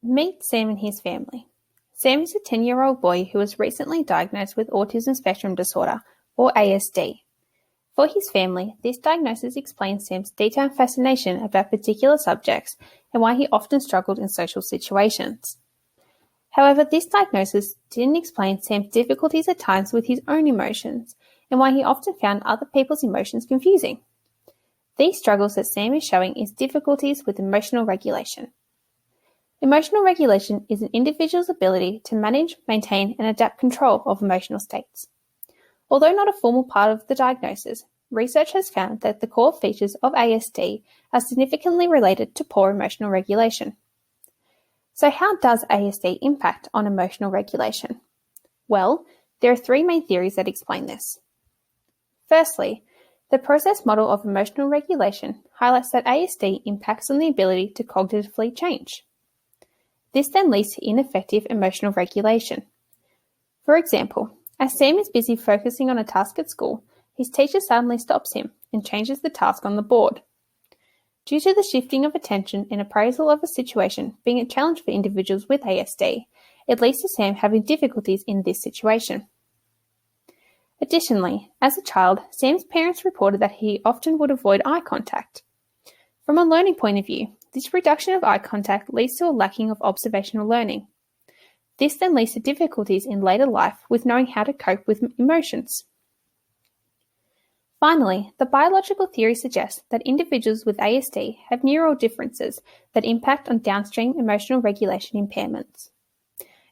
Meet Sam and his family. Sam is a 10-year-old boy who was recently diagnosed with autism spectrum disorder, or ASD. For his family, this diagnosis explains Sam's detailed fascination about particular subjects and why he often struggled in social situations. However, this diagnosis didn't explain Sam's difficulties at times with his own emotions and why he often found other people's emotions confusing. These struggles that Sam is showing is difficulties with emotional regulation. Emotional regulation is an individual's ability to manage, maintain, and adapt control of emotional states. Although not a formal part of the diagnosis, research has found that the core features of ASD are significantly related to poor emotional regulation. So how does ASD impact on emotional regulation? Well, there are three main theories that explain this. Firstly, the process model of emotional regulation highlights that ASD impacts on the ability to cognitively change. This then leads to ineffective emotional regulation. For example, as Sam is busy focusing on a task at school, his teacher suddenly stops him and changes the task on the board. Due to the shifting of attention and appraisal of a situation being a challenge for individuals with ASD, it leads to Sam having difficulties in this situation. Additionally, as a child, Sam's parents reported that he often would avoid eye contact. From a learning point of view, this reduction of eye contact leads to a lacking of observational learning. This then leads to difficulties in later life with knowing how to cope with emotions. Finally, the biological theory suggests that individuals with ASD have neural differences that impact on downstream emotional regulation impairments.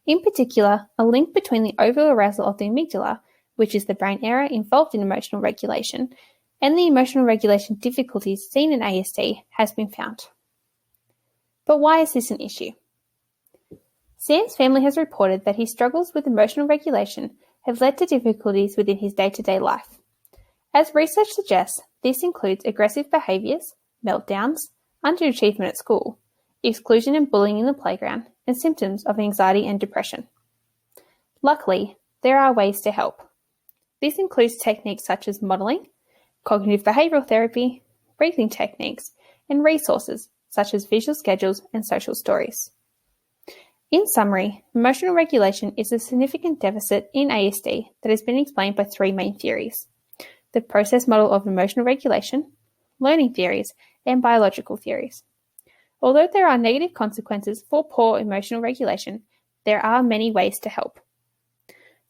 In particular, a link between the overarousal of the amygdala, which is the brain area involved in emotional regulation, and the emotional regulation difficulties seen in ASD has been found. But why is this an issue? Sam's family has reported that his struggles with emotional regulation have led to difficulties within his day-to-day life. As research suggests, this includes aggressive behaviours, meltdowns, underachievement at school, exclusion and bullying in the playground, and symptoms of anxiety and depression. Luckily, there are ways to help. This includes techniques such as modelling, cognitive behavioural therapy, breathing techniques, and resources such as visual schedules and social stories. In summary, emotional regulation is a significant deficit in ASD that has been explained by three main theories: the process model of emotional regulation, learning theories, and biological theories. Although there are negative consequences for poor emotional regulation, there are many ways to help.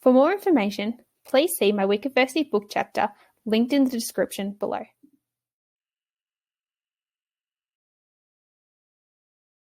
For more information, please see my Wikiversity book chapter linked in the description below.